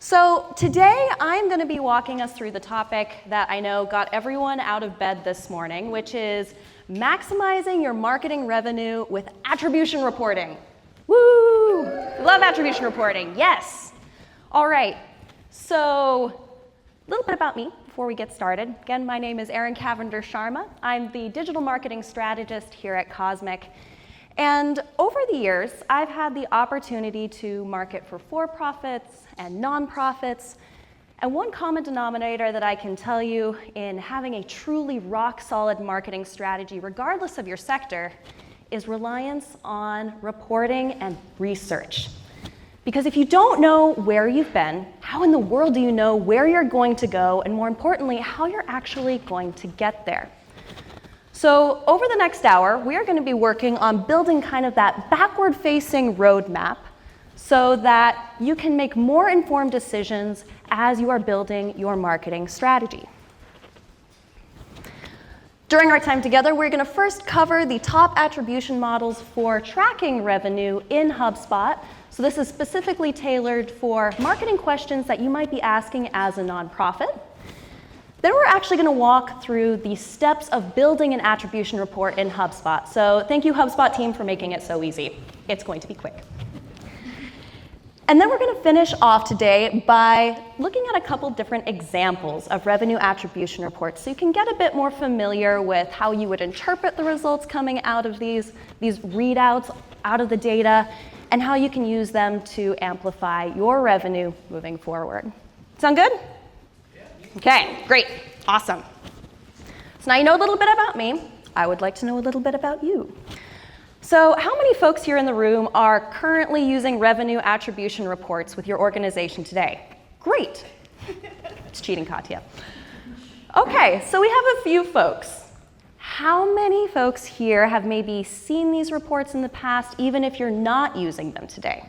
So today I'm going to be walking us through the topic that I know got everyone out of bed this morning, which is maximizing your marketing revenue with attribution reporting. Woo! Love attribution reporting, yes. All right, so a little bit about me before we get started. Again, my name is Erin Cavender-Sharma. I'm the digital marketing strategist here at CauseMic. And over the years, I've had the opportunity to market for-profits and nonprofits. And one common denominator that I can tell you in having a truly rock-solid marketing strategy, regardless of your sector, is reliance on reporting and research. Because if you don't know where you've been, how in the world do you know where you're going to go, and more importantly, how you're actually going to get there? So over the next hour, we are going to be working on building kind of that backward-facing roadmap so that you can make more informed decisions as you are building your marketing strategy. During our time together, we're going to first cover the top attribution models for tracking revenue in HubSpot. So this is specifically tailored for marketing questions that you might be asking as a nonprofit. Then we're actually going to walk through the steps of building an attribution report in HubSpot. So thank you, HubSpot team, for making it so easy. It's going to be quick. And then we're going to finish off today by looking at a couple different examples of revenue attribution reports so you can get a bit more familiar with how you would interpret the results coming out of these readouts out of the data and how you can use them to amplify your revenue moving forward. Sound good? Okay, great, awesome. So now you know a little bit about me. I would like to know a little bit about you. So how many folks here in the room are currently using revenue attribution reports with your organization today? Great. It's cheating, Katya. Okay, so we have a few folks. How many folks here have maybe seen these reports in the past, even if you're not using them today?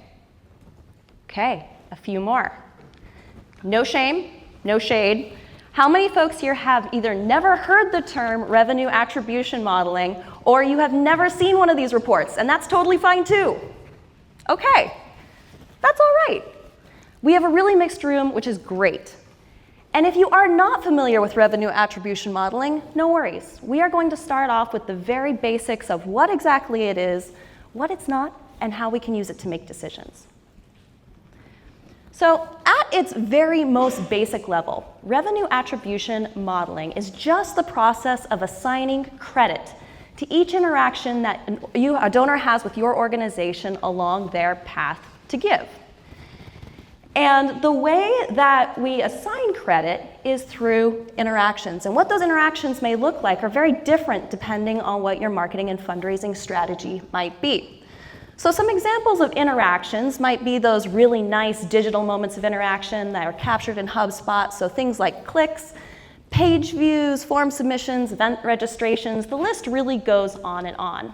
Okay, a few more. No shame. No shade. How many folks here have either never heard the term revenue attribution modeling or you have never seen one of these reports? And that's totally fine too. Okay, that's all right. We have a really mixed room, which is great. And if you are not familiar with revenue attribution modeling, no worries. We are going to start off with the very basics of what exactly it is, what it's not, and how we can use it to make decisions. So at its very most basic level, revenue attribution modeling is just the process of assigning credit to each interaction that a donor has with your organization along their path to give. And the way that we assign credit is through interactions. And what those interactions may look like are very different depending on what your marketing and fundraising strategy might be. So some examples of interactions might be those really nice digital moments of interaction that are captured in HubSpot. So things like clicks, page views, form submissions, event registrations. The list really goes on and on.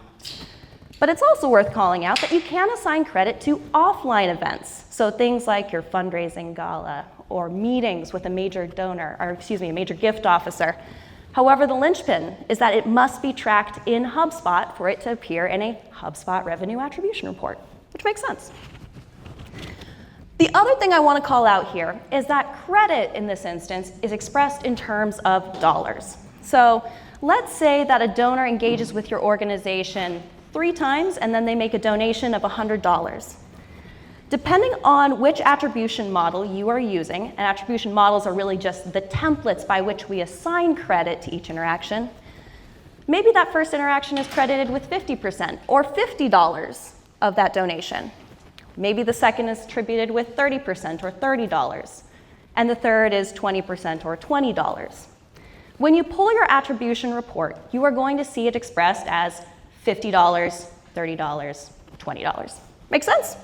But it's also worth calling out that you can assign credit to offline events. So things like your fundraising gala or meetings with a major donor, or a major gift officer. However, the linchpin is that it must be tracked in HubSpot for it to appear in a HubSpot revenue attribution report, which makes sense. The other thing I want to call out here is that credit in this instance is expressed in terms of dollars. So let's say that a donor engages with your organization 3 times and then they make a donation of $100. Depending on which attribution model you are using, and attribution models are really just the templates by which we assign credit to each interaction, maybe that first interaction is credited with 50% or $50 of that donation. Maybe the second is attributed with 30% or $30, and the third is 20% or $20. When you pull your attribution report, you are going to see it expressed as $50, $30, $20. Make sense?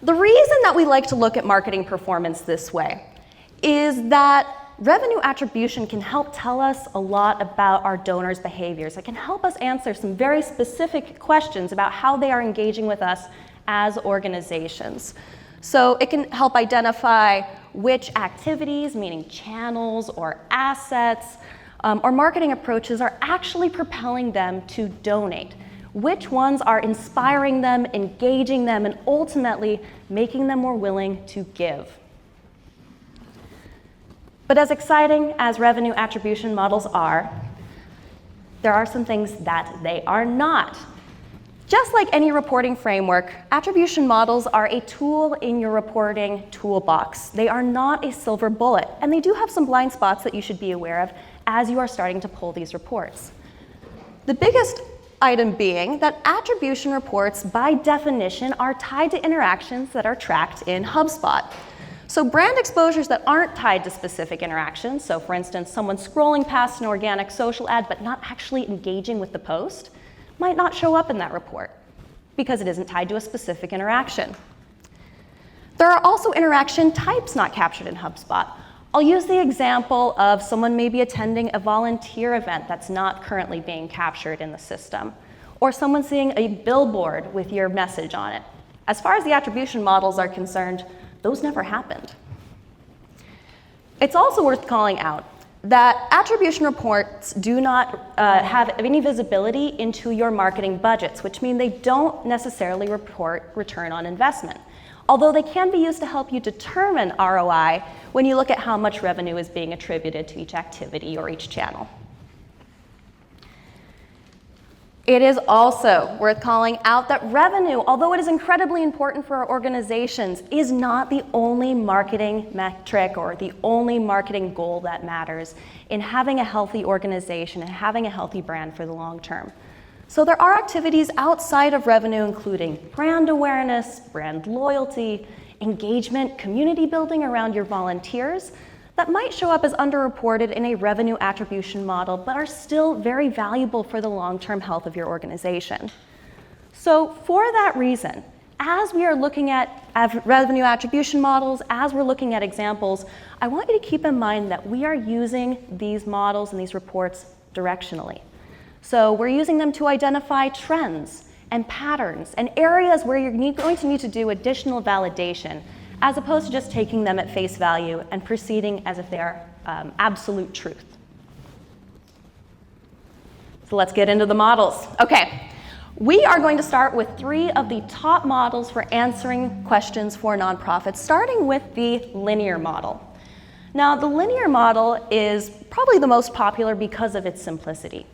The reason that we like to look at marketing performance this way is that revenue attribution can help tell us a lot about our donors' behaviors. It can help us answer some very specific questions about how they are engaging with us as organizations. So it can help identify which activities, meaning channels or assets, or marketing approaches are actually propelling them to donate. Which ones are inspiring them, engaging them, and ultimately making them more willing to give? But as exciting as revenue attribution models are, there are some things that they are not. Just like any reporting framework, attribution models are a tool in your reporting toolbox. They are not a silver bullet, and they do have some blind spots that you should be aware of as you are starting to pull these reports. The biggest item being that attribution reports, by definition, are tied to interactions that are tracked in HubSpot. So brand exposures that aren't tied to specific interactions, so for instance, someone scrolling past an organic social ad but not actually engaging with the post, might not show up in that report because it isn't tied to a specific interaction. There are also interaction types not captured in HubSpot. I'll use the example of someone maybe attending a volunteer event that's not currently being captured in the system, or someone seeing a billboard with your message on it. As far as the attribution models are concerned, those never happened. It's also worth calling out that attribution reports do not have any visibility into your marketing budgets, which mean they don't necessarily report return on investment, although they can be used to help you determine ROI when you look at how much revenue is being attributed to each activity or each channel. It is also worth calling out that revenue, although it is incredibly important for our organizations, is not the only marketing metric or the only marketing goal that matters in having a healthy organization and having a healthy brand for the long term. So there are activities outside of revenue, including brand awareness, brand loyalty, engagement, community building around your volunteers, that might show up as underreported in a revenue attribution model, but are still very valuable for the long-term health of your organization. So for that reason, as we are looking at revenue attribution models, as we're looking at examples, I want you to keep in mind that we are using these models and these reports directionally. So we're using them to identify trends and patterns and areas where you're going to need to do additional validation, as opposed to just taking them at face value and proceeding as if they are absolute truth. So let's get into the models. Okay, we are going to start with 3 of the top models for answering questions for nonprofits, starting with the linear model. Now, the linear model is probably the most popular because of its simplicity.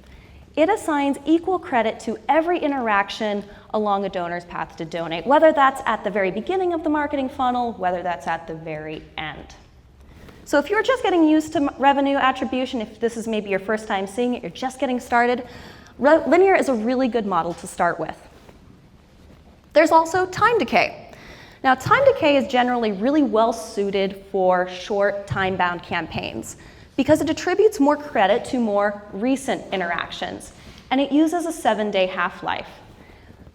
It assigns equal credit to every interaction along a donor's path to donate, whether that's at the very beginning of the marketing funnel, whether that's at the very end. So if you're just getting used to revenue attribution, if this is maybe your first time seeing it, you're just getting started, linear is a really good model to start with. There's also time decay. Now, time decay is generally really well suited for short time-bound campaigns, because it attributes more credit to more recent interactions, and it uses a 7-day half-life.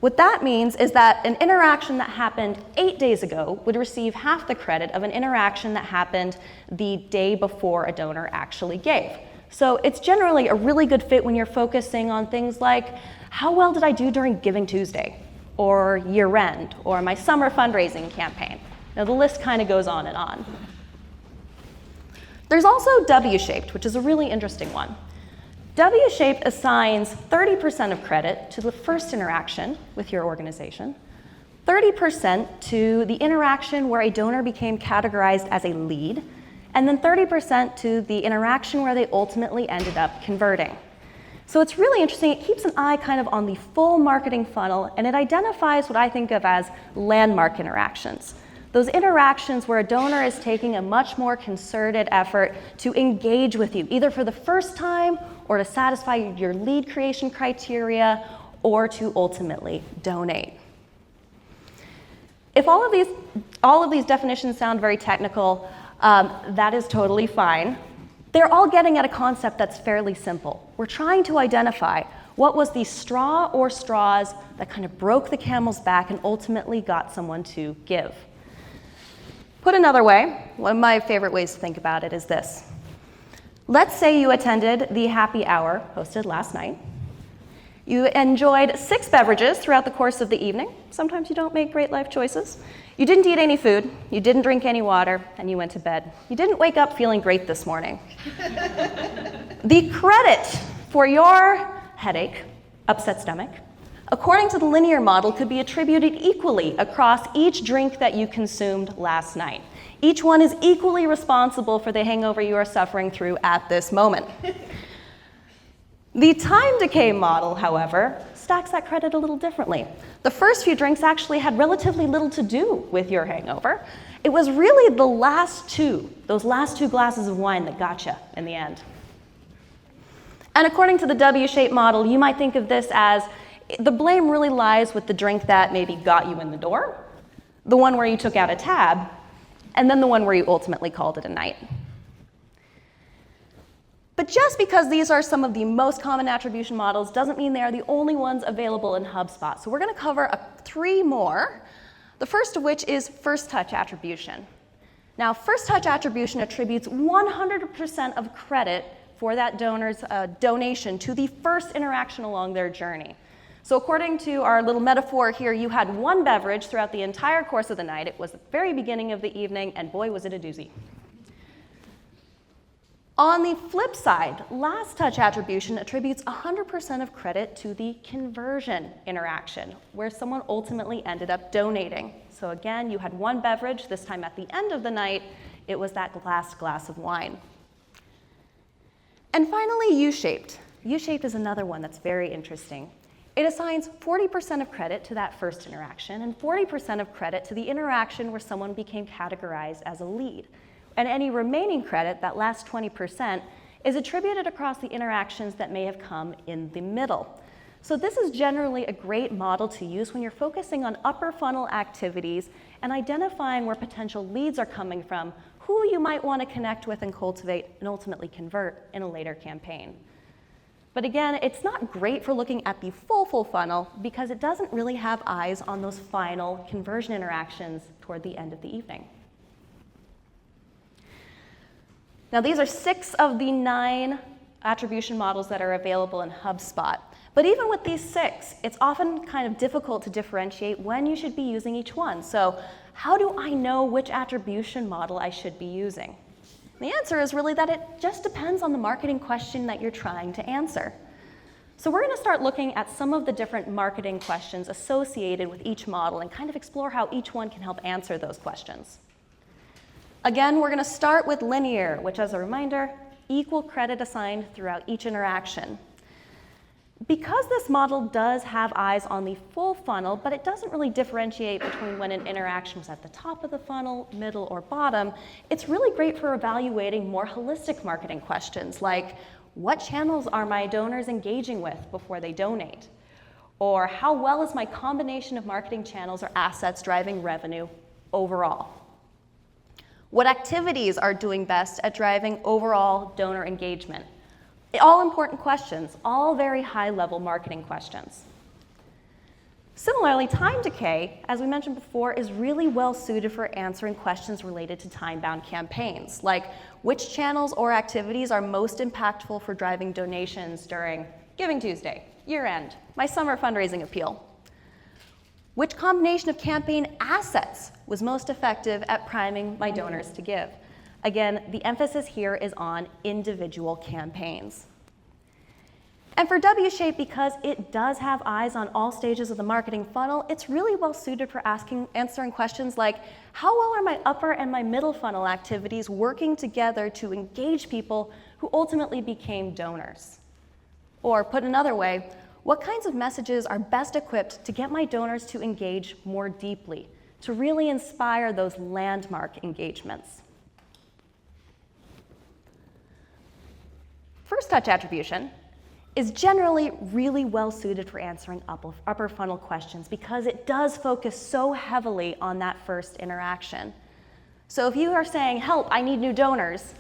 What that means is that an interaction that happened 8 days ago would receive half the credit of an interaction that happened the day before a donor actually gave. So it's generally a really good fit when you're focusing on things like, how well did I do during Giving Tuesday, or year-end, or my summer fundraising campaign? Now the list kind of goes on and on. There's also W-shaped, which is a really interesting one. W-shaped assigns 30% of credit to the first interaction with your organization, 30% to the interaction where a donor became categorized as a lead, and then 30% to the interaction where they ultimately ended up converting. So it's really interesting. It keeps an eye kind of on the full marketing funnel, and it identifies what I think of as landmark interactions. Those interactions where a donor is taking a much more concerted effort to engage with you, either for the first time or to satisfy your lead creation criteria or to ultimately donate. If all of these definitions sound very technical, that is totally fine. They're all getting at a concept that's fairly simple. We're trying to identify what was the straw or straws that kind of broke the camel's back and ultimately got someone to give. Put another way, one of my favorite ways to think about it is this. Let's say you attended the happy hour hosted last night. You enjoyed 6 beverages throughout the course of the evening. Sometimes you don't make great life choices. You didn't eat any food, you didn't drink any water, and you went to bed. You didn't wake up feeling great this morning. The credit for your headache, upset stomach, according to the linear model, could be attributed equally across each drink that you consumed last night. Each one is equally responsible for the hangover you are suffering through at this moment. The time decay model, however, stacks that credit a little differently. The first few drinks actually had relatively little to do with your hangover. It was really the last two, those last 2 glasses of wine that got you in the end. And according to the W-shaped model, you might think of this as the blame really lies with the drink that maybe got you in the door, the one where you took out a tab, and then the one where you ultimately called it a night. But just because these are some of the most common attribution models doesn't mean they are the only ones available in HubSpot. So we're going to cover 3 more, the first of which is first touch attribution. Now, first touch attribution attributes 100% of credit for that donor's donation to the first interaction along their journey. So according to our little metaphor here, you had 1 beverage throughout the entire course of the night. It was the very beginning of the evening, and boy, was it a doozy. On the flip side, last touch attribution attributes 100% of credit to the conversion interaction, where someone ultimately ended up donating. So again, you had 1 beverage, this time at the end of the night, it was that last glass of wine. And finally, U-shaped. U-shaped is another one that's very interesting. It assigns 40% of credit to that first interaction and 40% of credit to the interaction where someone became categorized as a lead. And any remaining credit, that last 20%, is attributed across the interactions that may have come in the middle. So this is generally a great model to use when you're focusing on upper funnel activities and identifying where potential leads are coming from, who you might want to connect with and cultivate and ultimately convert in a later campaign. But again, it's not great for looking at the full funnel because it doesn't really have eyes on those final conversion interactions toward the end of the evening. Now, these are 6 of the 9 attribution models that are available in HubSpot. But even with these 6, it's often kind of difficult to differentiate when you should be using each one. So how do I know which attribution model I should be using? The answer is really that it just depends on the marketing question that you're trying to answer. So we're going to start looking at some of the different marketing questions associated with each model and kind of explore how each one can help answer those questions. Again, we're going to start with linear, which, as a reminder, equal credit assigned throughout each interaction. Because this model does have eyes on the full funnel, but it doesn't really differentiate between when an interaction was at the top of the funnel, middle, or bottom, it's really great for evaluating more holistic marketing questions like, what channels are my donors engaging with before they donate? Or how well is my combination of marketing channels or assets driving revenue overall? What activities are doing best at driving overall donor engagement? All important questions, all very high-level marketing questions. Similarly, time decay, as we mentioned before, is really well suited for answering questions related to time-bound campaigns, like which channels or activities are most impactful for driving donations during Giving Tuesday, year-end, my summer fundraising appeal. Which combination of campaign assets was most effective at priming my donors to give? Again, the emphasis here is on individual campaigns. And for W-Shape, because it does have eyes on all stages of the marketing funnel, it's really well suited for answering questions like, how well are my upper and my middle funnel activities working together to engage people who ultimately became donors? Or put another way, what kinds of messages are best equipped to get my donors to engage more deeply, to really inspire those landmark engagements? First touch attribution is generally really well suited for answering upper funnel questions because it does focus so heavily on that first interaction. So if you are saying, help, I need new donors,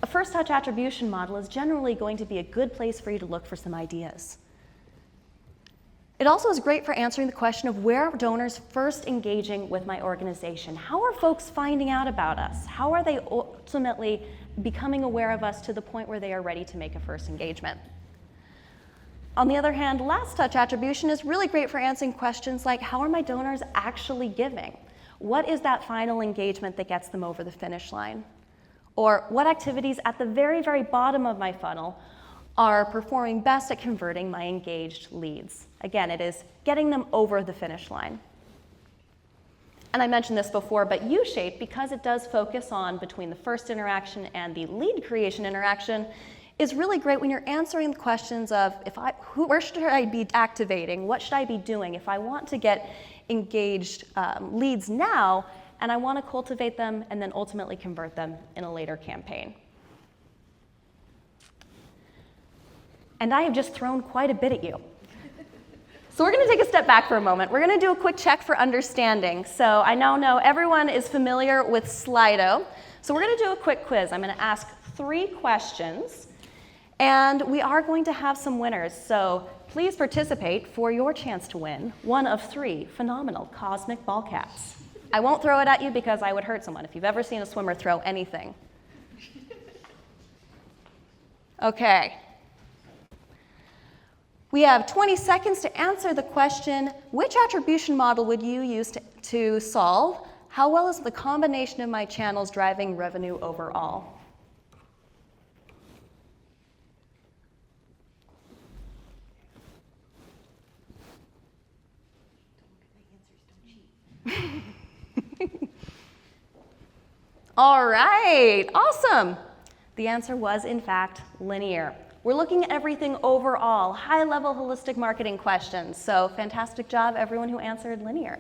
a first touch attribution model is generally going to be a good place for you to look for some ideas. It also is great for answering the question of where are donors first engaging with my organization? How are folks finding out about us? How are they ultimately becoming aware of us to the point where they are ready to make a first engagement? On the other hand, last touch attribution is really great for answering questions like, how are my donors actually giving? What is that final engagement that gets them over the finish line? Or what activities at the very, very bottom of my funnel are performing best at converting my engaged leads. Again, it is getting them over the finish line. And I mentioned this before, but U-shaped, because it does focus on between the first interaction and the lead creation interaction, is really great when you're answering the questions of where should I be activating, what should I be doing if I want to get engaged leads now and I want to cultivate them and then ultimately convert them in a later campaign. And I have just thrown quite a bit at you. So we're going to take a step back for a moment. We're going to do a quick check for understanding. So I now know everyone is familiar with Slido. So we're going to do a quick quiz. I'm going to ask 3 questions, and we are going to have some winners. So please participate for your chance to win one of 3 phenomenal CauseMic ball caps. I won't throw it at you because I would hurt someone if you've ever seen a swimmer throw anything. Okay. We have 20 seconds to answer the question, which attribution model would you use to solve? How well is the combination of my channels driving revenue overall? All right, awesome. The answer was, in fact, linear. We're looking at everything overall, high-level holistic marketing questions. So fantastic job, everyone who answered linear.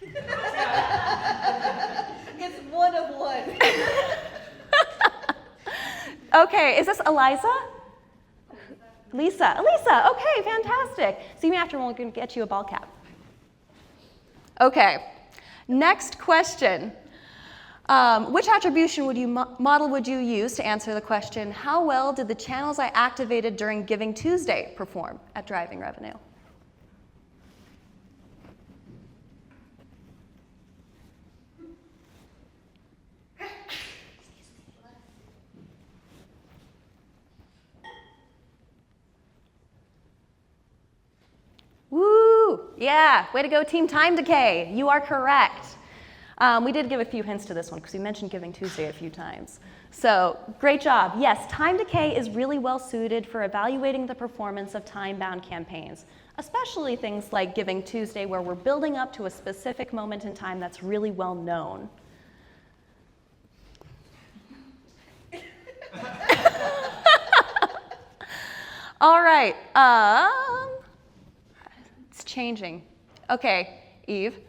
It's one of one. Okay, is this Eliza? Lisa, okay, fantastic. See me after, we're going to get you a ball cap. Okay, next question. Which attribution model would you use to answer the question, how well did the channels I activated during Giving Tuesday perform at driving revenue? Woo! Yeah, way to go, Team Time Decay. You are correct. We did give a few hints to this one because we mentioned Giving Tuesday a few times. So great job. Yes, time decay is really well suited for evaluating the performance of time-bound campaigns, especially things like Giving Tuesday where we're building up to a specific moment in time that's really well known. All right, it's changing. Okay, Eve.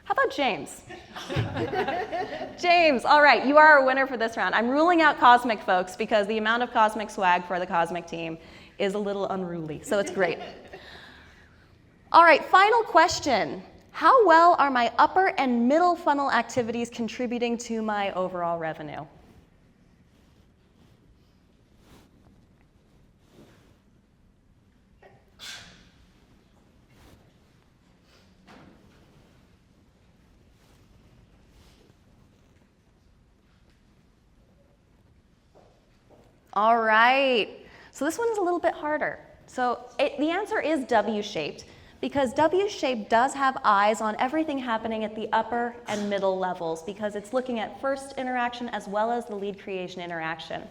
How about James? James, all right, you are a winner for this round. I'm ruling out CauseMic, folks, because the amount of CauseMic swag for the CauseMic team is a little unruly, so it's great. All right, final question. How well are my upper and middle funnel activities contributing to my overall revenue? All right, so this one is a little bit harder. So the answer is W-shaped because W-shaped does have eyes on everything happening at the upper and middle levels because it's looking at first interaction as well as the lead creation interaction.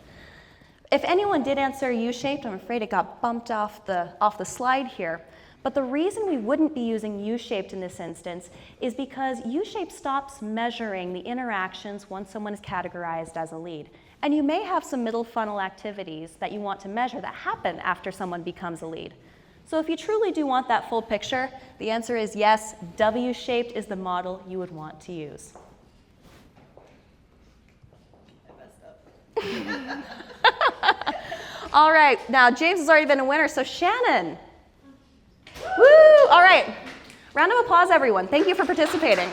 If anyone did answer U-shaped, I'm afraid it got bumped off the slide here. But the reason we wouldn't be using U-shaped in this instance is because U-shaped stops measuring the interactions once someone is categorized as a lead. And you may have some middle funnel activities that you want to measure that happen after someone becomes a lead. So if you truly do want that full picture, the answer is yes, W-shaped is the model you would want to use. I messed up. All right, now James has already been a winner, so Shannon. Woo! All right, round of applause, everyone. Thank you for participating.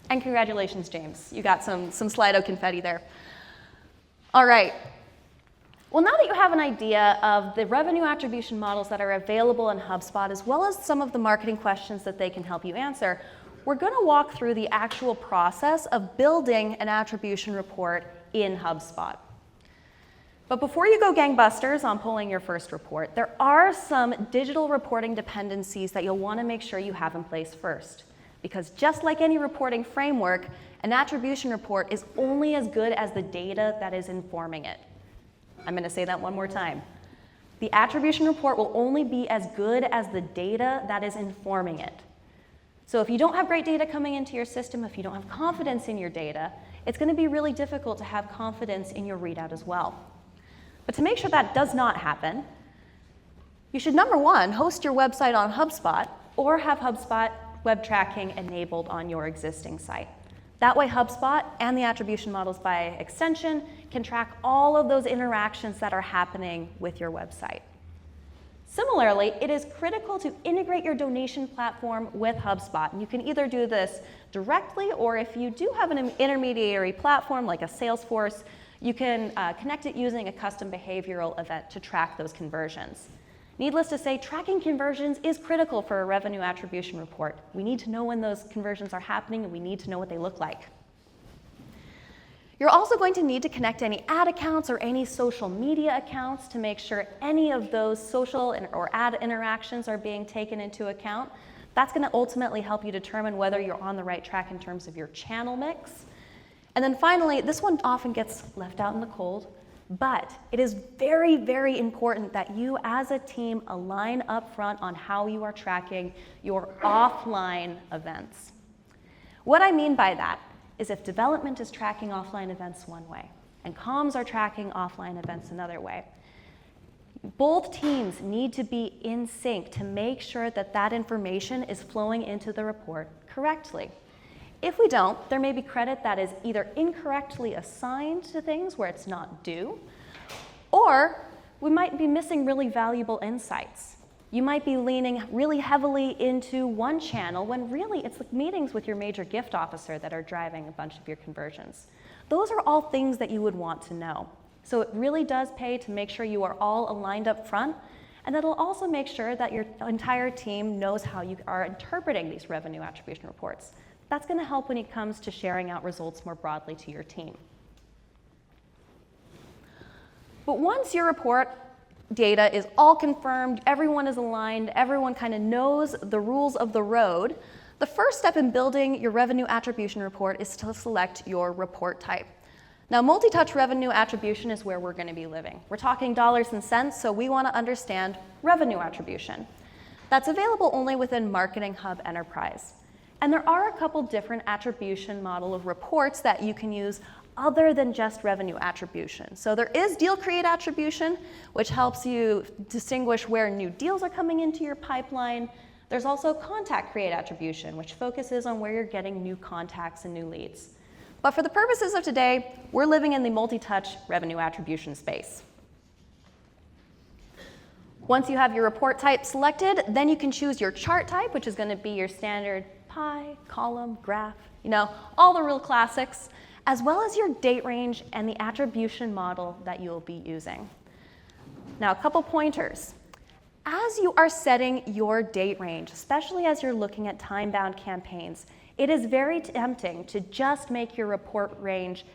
And congratulations, James. You got some Slido confetti there. All right. Well, now that you have an idea of the revenue attribution models that are available in HubSpot, as well as some of the marketing questions that they can help you answer, we're going to walk through the actual process of building an attribution report in HubSpot. But before you go gangbusters on pulling your first report, there are some digital reporting dependencies that you'll want to make sure you have in place first. Because just like any reporting framework, an attribution report is only as good as the data that is informing it. I'm going to say that one more time. The attribution report will only be as good as the data that is informing it. So if you don't have great data coming into your system, if you don't have confidence in your data, it's going to be really difficult to have confidence in your readout as well. But to make sure that does not happen, you should, number one, host your website on HubSpot or have HubSpot web tracking enabled on your existing site. That way HubSpot and the attribution models by extension can track all of those interactions that are happening with your website. Similarly, it is critical to integrate your donation platform with HubSpot. And you can either do this directly, or if you do have an intermediary platform like a Salesforce, you can connect it using a custom behavioral event to track those conversions. Needless to say, tracking conversions is critical for a revenue attribution report. We need to know when those conversions are happening, and we need to know what they look like. You're also going to need to connect any ad accounts or any social media accounts to make sure any of those social or ad interactions are being taken into account. That's going to ultimately help you determine whether you're on the right track in terms of your channel mix. And then finally, this one often gets left out in the cold, but it is very, very important that you as a team align up front on how you are tracking your offline events. What I mean by that is if development is tracking offline events one way and comms are tracking offline events another way, both teams need to be in sync to make sure that that information is flowing into the report correctly. If we don't, there may be credit that is either incorrectly assigned to things where it's not due, or we might be missing really valuable insights. You might be leaning really heavily into one channel when really it's the meetings with your major gift officer that are driving a bunch of your conversions. Those are all things that you would want to know. So it really does pay to make sure you are all aligned up front, and that'll also make sure that your entire team knows how you are interpreting these revenue attribution reports. That's going to help when it comes to sharing out results more broadly to your team. But once your report data is all confirmed, everyone is aligned, everyone kind of knows the rules of the road, the first step in building your revenue attribution report is to select your report type. Now, multi-touch revenue attribution is where we're going to be living. We're talking dollars and cents, so we want to understand revenue attribution. That's available only within Marketing Hub Enterprise. And there are a couple different attribution model of reports that you can use other than just revenue attribution. So there is deal create attribution, which helps you distinguish where new deals are coming into your pipeline. There's also contact create attribution, which focuses on where you're getting new contacts and new leads. But for the purposes of today, we're living in the multi-touch revenue attribution space. Once you have your report type selected, then you can choose your chart type, which is going to be your standard pie, column, graph, all the real classics, as well as your date range and the attribution model that you'll be using. Now, a couple pointers. As you are setting your date range, especially as you're looking at time-bound campaigns, it is very tempting to just make your report range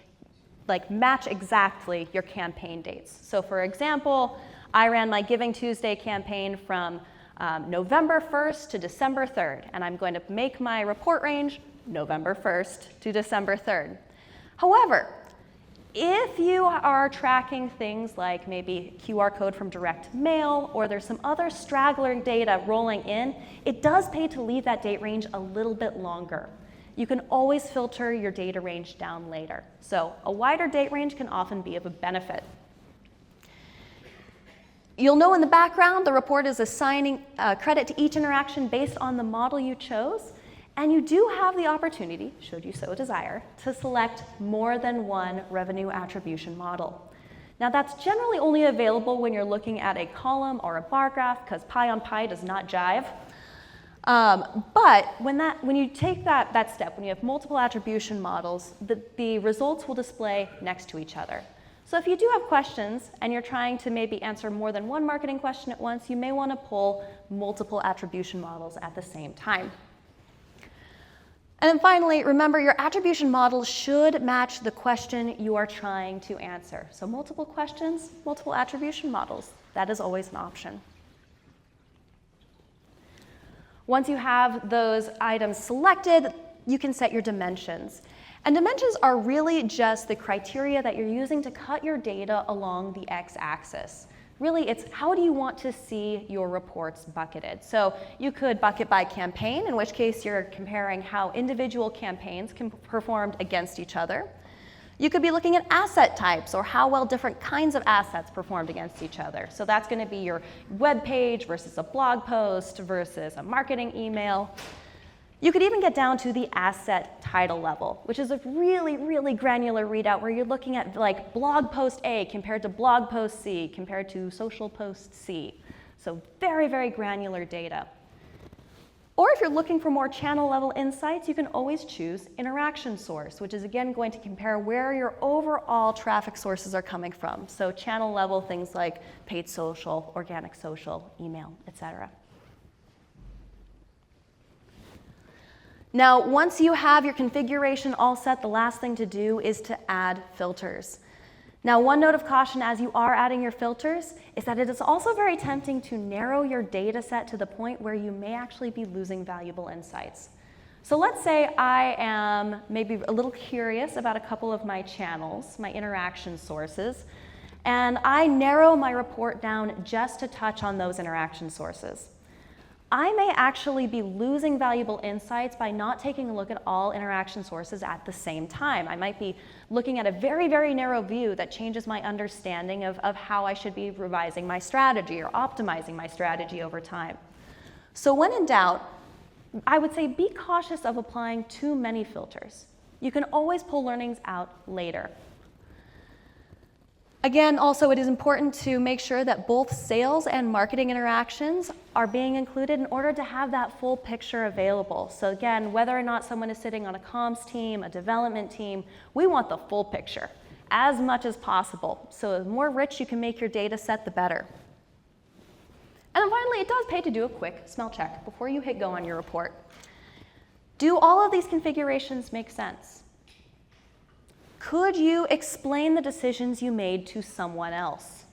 match exactly your campaign dates. So for example, I ran my Giving Tuesday campaign from November 1st to December 3rd, and I'm going to make my report range November 1st to December 3rd. However, if you are tracking things like maybe QR code from direct mail, or there's some other straggler data rolling in, it does pay to leave that date range a little bit longer. You can always filter your data range down later. So a wider date range can often be of a benefit. You'll know in the background the report is assigning credit to each interaction based on the model you chose, and you do have the opportunity, should you so desire, to select more than one revenue attribution model. Now that's generally only available when you're looking at a column or a bar graph, because pie on pie does not jive. But when you take that step, when you have multiple attribution models, the results will display next to each other. So if you do have questions and you're trying to maybe answer more than one marketing question at once, you may want to pull multiple attribution models at the same time. And then finally, remember your attribution model should match the question you are trying to answer. So multiple questions, multiple attribution models. That is always an option. Once you have those items selected, you can set your dimensions. And dimensions are really just the criteria that you're using to cut your data along the x-axis. Really, it's how do you want to see your reports bucketed. So you could bucket by campaign, in which case you're comparing how individual campaigns performed against each other. You could be looking at asset types, or how well different kinds of assets performed against each other. So that's going to be your web page versus a blog post versus a marketing email. You could even get down to the asset title level, which is a really, really granular readout where you're looking at like blog post A compared to blog post C compared to social post C. So very, very granular data. Or if you're looking for more channel level insights, you can always choose interaction source, which is again going to compare where your overall traffic sources are coming from. So channel level things like paid social, organic social, email, etc. Now, once you have your configuration all set, the last thing to do is to add filters. Now, one note of caution as you are adding your filters is that it is also very tempting to narrow your data set to the point where you may actually be losing valuable insights. So let's say I am maybe a little curious about a couple of my channels, my interaction sources, and I narrow my report down just to touch on those interaction sources. I may actually be losing valuable insights by not taking a look at all interaction sources at the same time. I might be looking at a very, very narrow view that changes my understanding of how I should be revising my strategy or optimizing my strategy over time. So when in doubt, I would say be cautious of applying too many filters. You can always pull learnings out later. Again, also it is important to make sure that both sales and marketing interactions are being included in order to have that full picture available. So again, whether or not someone is sitting on a comms team, a development team, we want the full picture as much as possible. So the more rich you can make your data set, the better. And then finally, it does pay to do a quick smell check before you hit go on your report. Do all of these configurations make sense? Could you explain the decisions you made to someone else?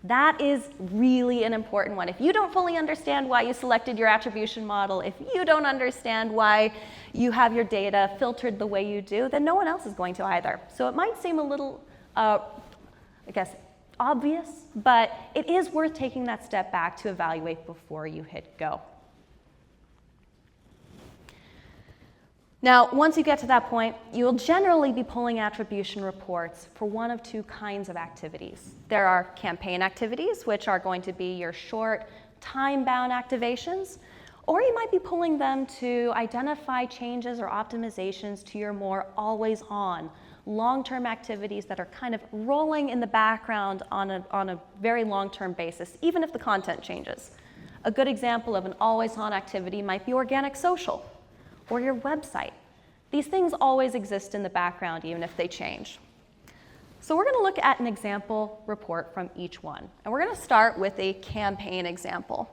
That is really an important one. If you don't fully understand why you selected your attribution model, if you don't understand why you have your data filtered the way you do, then no one else is going to either. So it might seem a little, obvious, but it is worth taking that step back to evaluate before you hit go. Now, once you get to that point, you'll generally be pulling attribution reports for one of two kinds of activities. There are campaign activities, which are going to be your short, time-bound activations, or you might be pulling them to identify changes or optimizations to your more always-on, long-term activities that are kind of rolling in the background on a very long-term basis, even if the content changes. A good example of an always-on activity might be organic social, or your website. These things always exist in the background, even if they change. So we're going to look at an example report from each one. And we're going to start with a campaign example.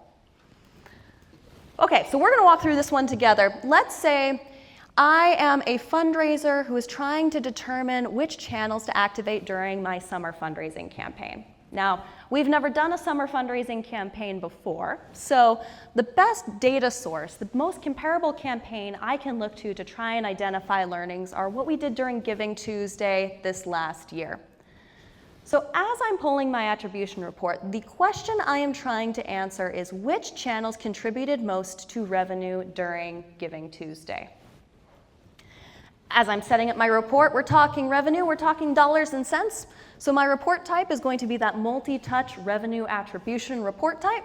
Okay, so we're going to walk through this one together. Let's say I am a fundraiser who is trying to determine which channels to activate during my summer fundraising campaign. Now, we've never done a summer fundraising campaign before, so the best data source, the most comparable campaign I can look to try and identify learnings are what we did during Giving Tuesday this last year. So as I'm pulling my attribution report, the question I am trying to answer is which channels contributed most to revenue during Giving Tuesday? As I'm setting up my report, we're talking revenue, we're talking dollars and cents. So my report type is going to be that multi-touch revenue attribution report type.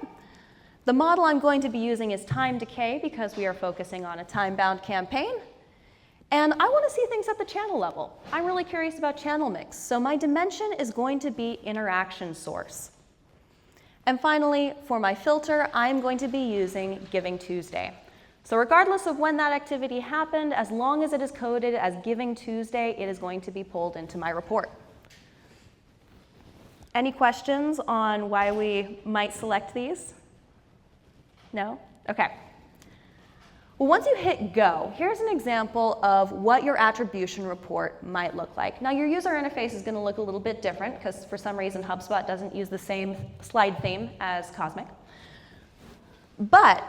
The model I'm going to be using is time decay because we are focusing on a time-bound campaign. And I want to see things at the channel level. I'm really curious about channel mix. So my dimension is going to be interaction source. And finally, for my filter, I'm going to be using Giving Tuesday. So regardless of when that activity happened, as long as it is coded as Giving Tuesday, it is going to be pulled into my report. Any questions on why we might select these? No? Okay. Well, once you hit go, here's an example of what your attribution report might look like. Now, your user interface is going to look a little bit different because for some reason HubSpot doesn't use the same slide theme as CauseMic. But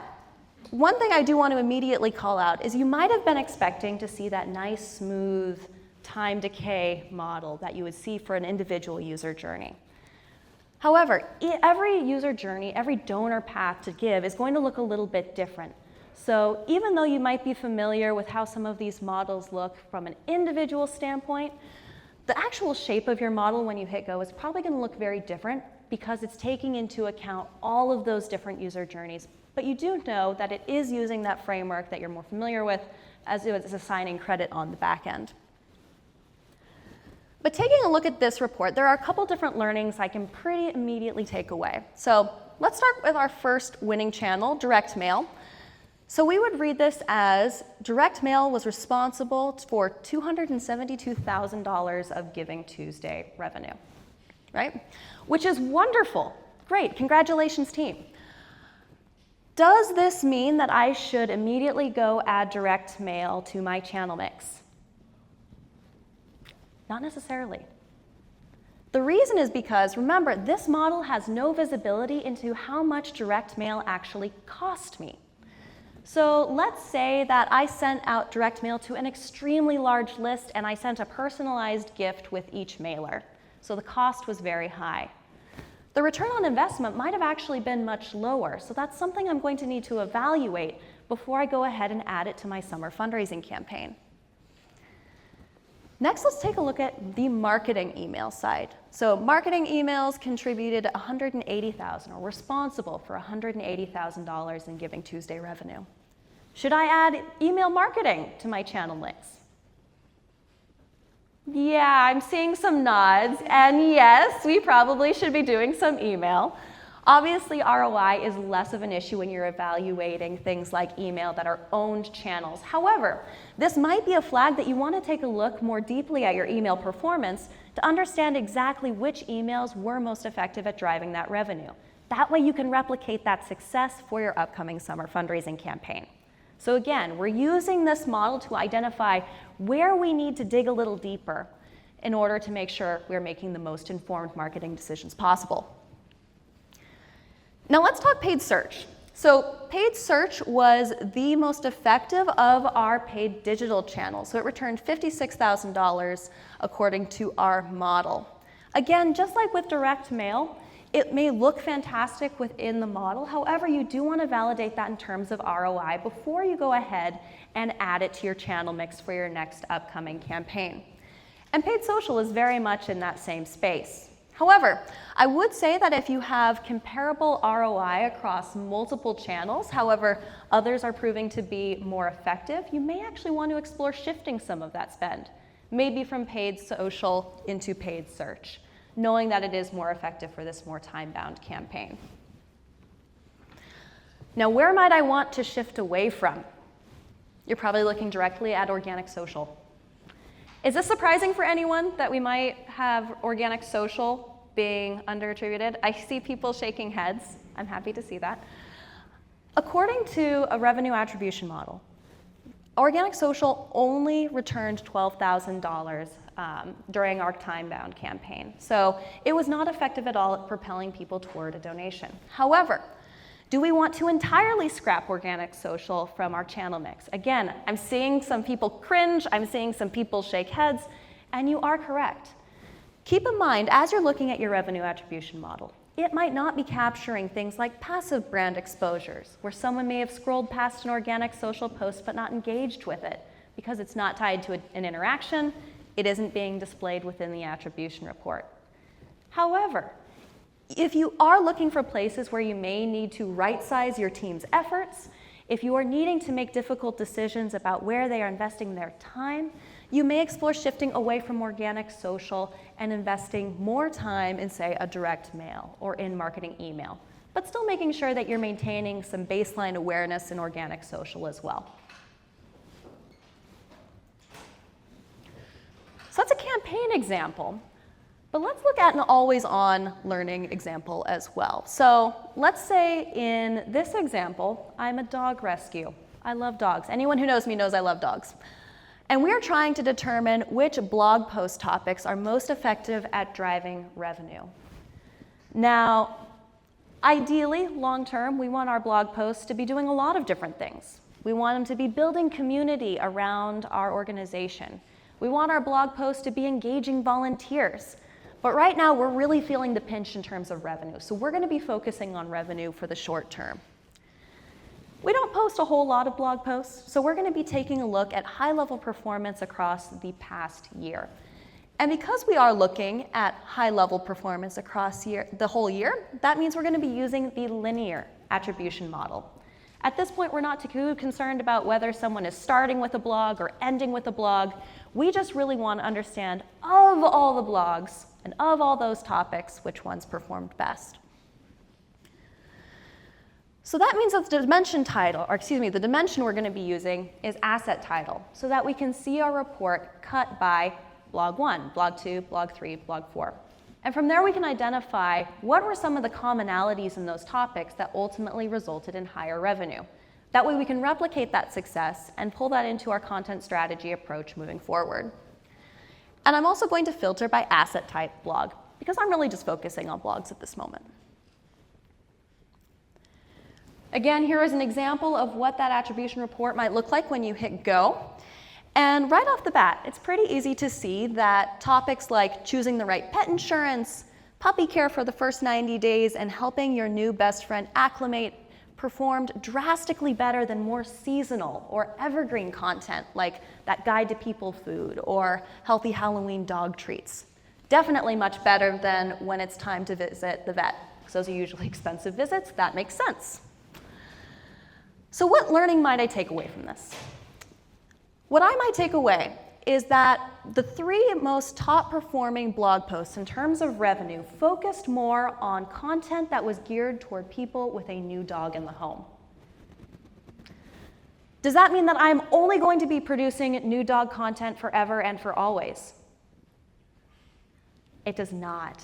one thing I do want to immediately call out is you might have been expecting to see that nice, smooth time decay model that you would see for an individual user journey. However, every user journey, every donor path to give is going to look a little bit different. So even though you might be familiar with how some of these models look from an individual standpoint, the actual shape of your model when you hit go is probably going to look very different because it's taking into account all of those different user journeys. But you do know that it is using that framework that you're more familiar with as it is assigning credit on the back end. But taking a look at this report, there are a couple different learnings I can pretty immediately take away. So let's start with our first winning channel, direct mail. So we would read this as direct mail was responsible for $272,000 of Giving Tuesday revenue, right? Which is wonderful. Great, congratulations team. Does this mean that I should immediately go add direct mail to my channel mix? Not necessarily. The reason is because, remember, this model has no visibility into how much direct mail actually cost me. So let's say that I sent out direct mail to an extremely large list and I sent a personalized gift with each mailer. So the cost was very high. The return on investment might have actually been much lower, so that's something I'm going to need to evaluate before I go ahead and add it to my summer fundraising campaign. Next, let's take a look at the marketing email side. So marketing emails contributed $180,000 or responsible for $180,000 in Giving Tuesday revenue. Should I add email marketing to my channel mix? Yeah, I'm seeing some nods, and yes, we probably should be doing some email. Obviously, ROI is less of an issue when you're evaluating things like email that are owned channels. However, this might be a flag that you want to take a look more deeply at your email performance to understand exactly which emails were most effective at driving that revenue. That way you can replicate that success for your upcoming summer fundraising campaign. So again, we're using this model to identify where we need to dig a little deeper in order to make sure we're making the most informed marketing decisions possible. Now let's talk paid search. So paid search was the most effective of our paid digital channels. So it returned $56,000 according to our model. Again, just like with direct mail, it may look fantastic within the model. However, you do want to validate that in terms of ROI before you go ahead and add it to your channel mix for your next upcoming campaign. And paid social is very much in that same space. However, I would say that if you have comparable ROI across multiple channels, however, others are proving to be more effective, you may actually want to explore shifting some of that spend, maybe from paid social into paid search, knowing that it is more effective for this more time-bound campaign. Now, where might I want to shift away from? You're probably looking directly at organic social. Is this surprising for anyone that we might have organic social being under-attributed? I see people shaking heads. I'm happy to see that. According to a revenue attribution model, organic social only returned $12,000 during our time-bound campaign. So it was not effective at all at propelling people toward a donation. However, do we want to entirely scrap organic social from our channel mix? Again, I'm seeing some people cringe, I'm seeing some people shake heads, and you are correct. Keep in mind, as you're looking at your revenue attribution model, it might not be capturing things like passive brand exposures, where someone may have scrolled past an organic social post but not engaged with it because it's not tied to an interaction, it isn't being displayed within the attribution report. However, if you are looking for places where you may need to right-size your team's efforts, if you are needing to make difficult decisions about where they are investing their time, you may explore shifting away from organic social and investing more time in, say, a direct mail or in marketing email, but still making sure that you're maintaining some baseline awareness in organic social as well. So that's a campaign example. But let's look at an always-on learning example as well. So let's say in this example, I'm a dog rescue. I love dogs. Anyone who knows me knows I love dogs. And we're trying to determine which blog post topics are most effective at driving revenue. Now, Ideally, long term, we want our blog posts to be doing a lot of different things. We want them to be building community around our organization. We want our blog posts to be engaging volunteers. But right now, we're really feeling the pinch in terms of revenue. So we're going to be focusing on revenue for the short term. We don't post a whole lot of blog posts, so we're going to be taking a look at high-level performance across the past year. And because we are looking at high-level performance across the whole year, that means we're going to be using the linear attribution model. At this point, we're not too concerned about whether someone is starting with a blog or ending with a blog. We just really want to understand, of all the blogs and of all those topics, which ones performed best. So that means that the dimension we're going to be using is asset title, so that we can see our report cut by blog 1, blog 2, blog 3, blog 4. And from there we can identify what were some of the commonalities in those topics that ultimately resulted in higher revenue. That way we can replicate that success and pull that into our content strategy approach moving forward. And I'm also going to filter by asset type blog, because I'm really just focusing on blogs at this moment. Again, here is an example of what that attribution report might look like when you hit go. And right off the bat, it's pretty easy to see that topics like choosing the right pet insurance, puppy care for the first 90 days, and helping your new best friend acclimate performed drastically better than more seasonal or evergreen content like that guide to people food or healthy Halloween dog treats. Definitely much better than when it's time to visit the vet, because those are usually expensive visits. That makes sense. So what learning might I take away from this? What I might take away is that the 3 most top performing blog posts in terms of revenue focused more on content that was geared toward people with a new dog in the home. Does that mean that I'm only going to be producing new dog content forever and for always? It does not.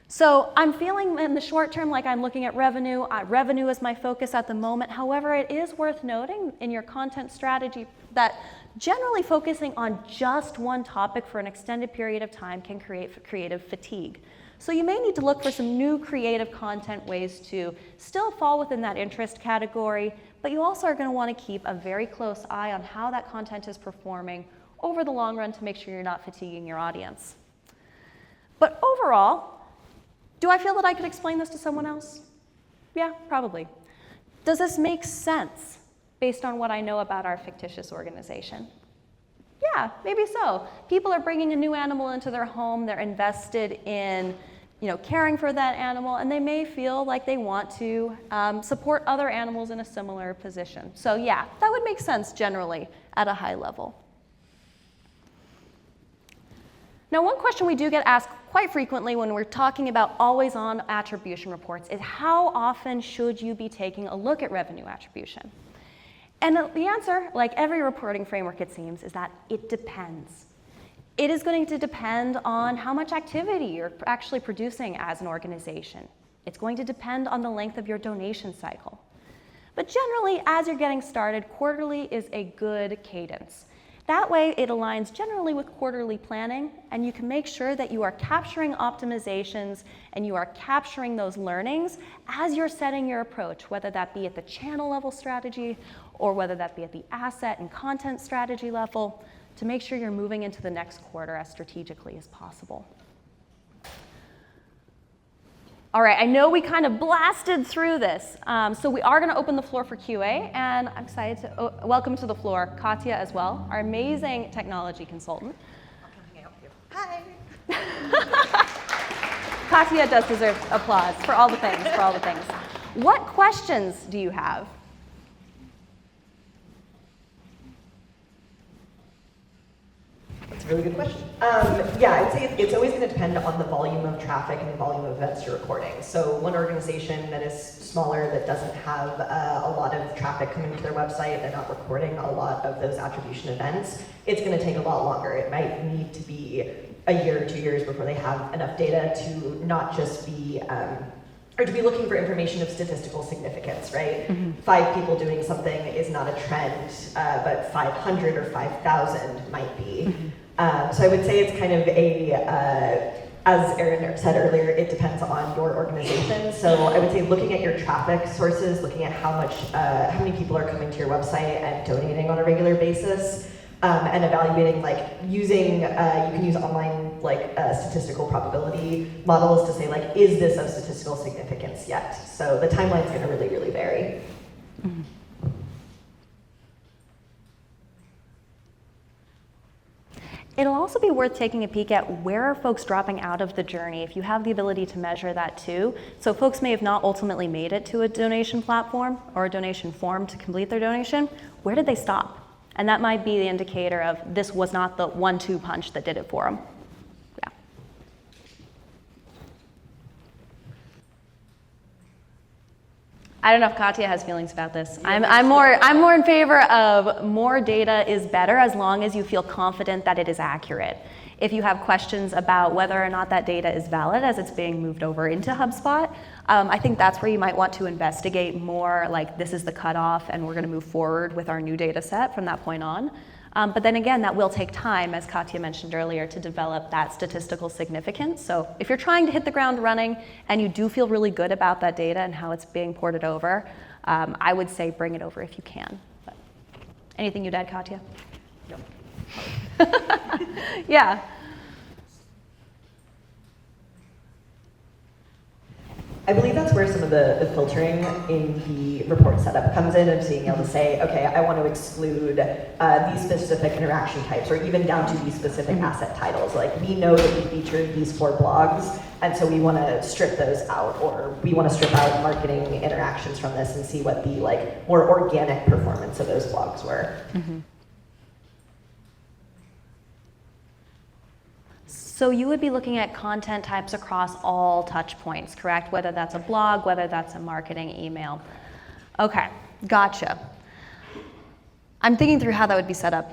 So I'm feeling in the short term like I'm looking at revenue. Revenue is my focus at the moment. However, it is worth noting in your content strategy that generally focusing on just one topic for an extended period of time can create creative fatigue. So you may need to look for some new creative content ways to still fall within that interest category, but you also are going to want to keep a very close eye on how that content is performing over the long run to make sure you're not fatiguing your audience. But overall, do I feel that I could explain this to someone else? Yeah, probably. Does this make sense based on what I know about our fictitious organization? Yeah, maybe so. People are bringing a new animal into their home. They're invested in caring for that animal, and they may feel like they want to support other animals in a similar position. So yeah, that would make sense generally at a high level. Now, one question we do get asked quite frequently when we're talking about always-on attribution reports is how often should you be taking a look at revenue attribution? And the answer, like every reporting framework it seems, is that it depends. It is going to depend on how much activity you're actually producing as an organization. It's going to depend on the length of your donation cycle. But generally, as you're getting started, quarterly is a good cadence. That way, it aligns generally with quarterly planning, and you can make sure that you are capturing optimizations and you are capturing those learnings as you're setting your approach, whether that be at the channel level strategy or whether that be at the asset and content strategy level, to make sure you're moving into the next quarter as strategically as possible. All right, I know we kind of blasted through this, so we are going to open the floor for QA, and I'm excited to welcome to the floor Katya as well, our amazing technology consultant. I'll come hang out with you. Hi. Katya does deserve applause for all the things, What questions do you have? That's a really good question. Yeah, I would say it's always going to depend on the volume of traffic and the volume of events you're recording. So one organization that is smaller, that doesn't have a lot of traffic coming to their website, they're not recording a lot of those attribution events, it's going to take a lot longer. It might need to be a year or 2 years before they have enough data to not just be or to be looking for information of statistical significance, right? Mm-hmm. 5 people doing something is not a trend, but 500 or 5,000 might be. Mm-hmm. So I would say it's kind of as Erin said earlier, it depends on your organization. So I would say looking at your traffic sources, looking at how many people are coming to your website and donating on a regular basis, and evaluating, like, using, you can use online, like, statistical probability models to say, like, is this of statistical significance yet? So the timeline is going to really, really vary. Mm-hmm. It'll also be worth taking a peek at where are folks dropping out of the journey, if you have the ability to measure that too. So folks may have not ultimately made it to a donation platform or a donation form to complete their donation. Where did they stop? And that might be the indicator of this was not the 1-2 punch that did it for them. Yeah. I don't know if Katya has feelings about this. I'm more in favor of more data is better as long as you feel confident that it is accurate. If you have questions about whether or not that data is valid as it's being moved over into HubSpot, I think that's where you might want to investigate more, like, this is the cutoff and we're going to move forward with our new data set from that point on. But then again, that will take time, as Katya mentioned earlier, to develop that statistical significance. So if you're trying to hit the ground running and you do feel really good about that data and how it's being ported over, I would say bring it over if you can. But anything you'd add, Katya? No. Yeah. I believe that's where some of the filtering in the report setup comes in, of being able to say, okay, I want to exclude these specific interaction types, or even down to these specific asset titles. Like, we know that we featured these 4 blogs, and so we want to strip those out, or we want to strip out marketing interactions from this and see what the, like, more organic performance of those blogs were. Mm-hmm. So you would be looking at content types across all touch points, correct? Whether that's a blog, whether that's a marketing email. Okay, gotcha. I'm thinking through how that would be set up.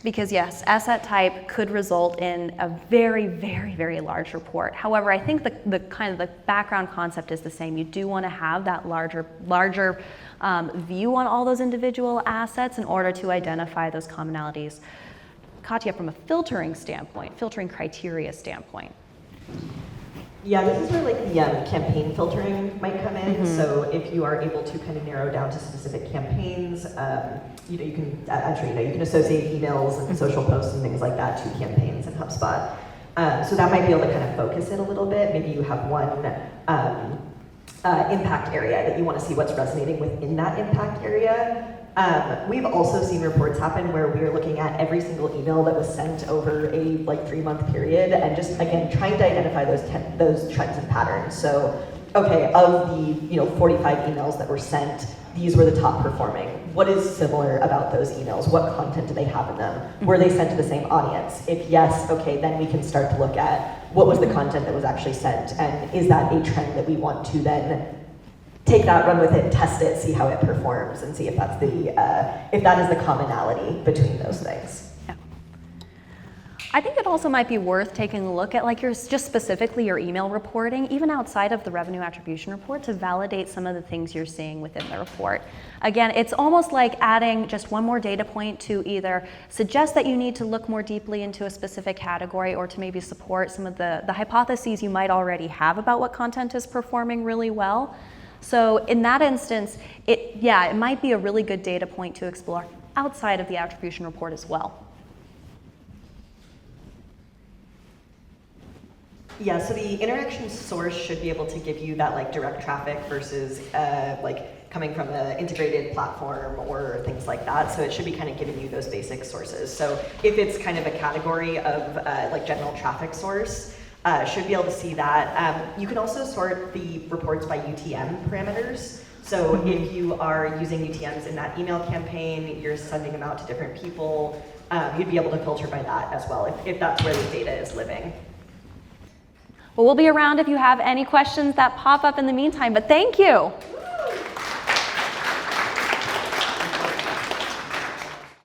Because yes, asset type could result in a very, very, very large report. However, I think the kind of the background concept is the same. You do want to have that larger view on all those individual assets in order to identify those commonalities. Katya, from a filtering standpoint, filtering criteria standpoint. Yeah, this is where, like, the campaign filtering might come in. Mm-hmm. So if you are able to kind of narrow down to specific campaigns, you can, I'm sure you can associate emails and social posts and things like that to campaigns in HubSpot. So that might be able to kind of focus it a little bit. Maybe you have one impact area that you want to see what's resonating within that impact area. We've also seen reports happen where we are looking at every single email that was sent over a 3-month period, and just, again, trying to identify those trends and patterns. So, okay, of the 45 emails that were sent, these were the top performing. What is similar about those emails? What content do they have in them? Were they sent to the same audience? If yes, okay, then we can start to look at what was the content that was actually sent, and is that a trend that we want to then take that, run with it, test it, see how it performs, and see if that's if that is the commonality between those things. Yeah. I think it also might be worth taking a look at, like, just specifically your email reporting, even outside of the revenue attribution report, to validate some of the things you're seeing within the report. Again, it's almost like adding just one more data point to either suggest that you need to look more deeply into a specific category, or to maybe support some of the hypotheses you might already have about what content is performing really well. So in that instance, it might be a really good data point to explore outside of the attribution report as well. Yeah, so the interaction source should be able to give you that, direct traffic versus coming from an integrated platform or things like that. So it should be kind of giving you those basic sources. So if it's kind of a category of general traffic source, should be able to see that. You can also sort the reports by UTM parameters. So if you are using UTMs in that email campaign, you're sending them out to different people, you'd be able to filter by that as well, if that's where the data is living. Well, we'll be around if you have any questions that pop up in the meantime, but thank you.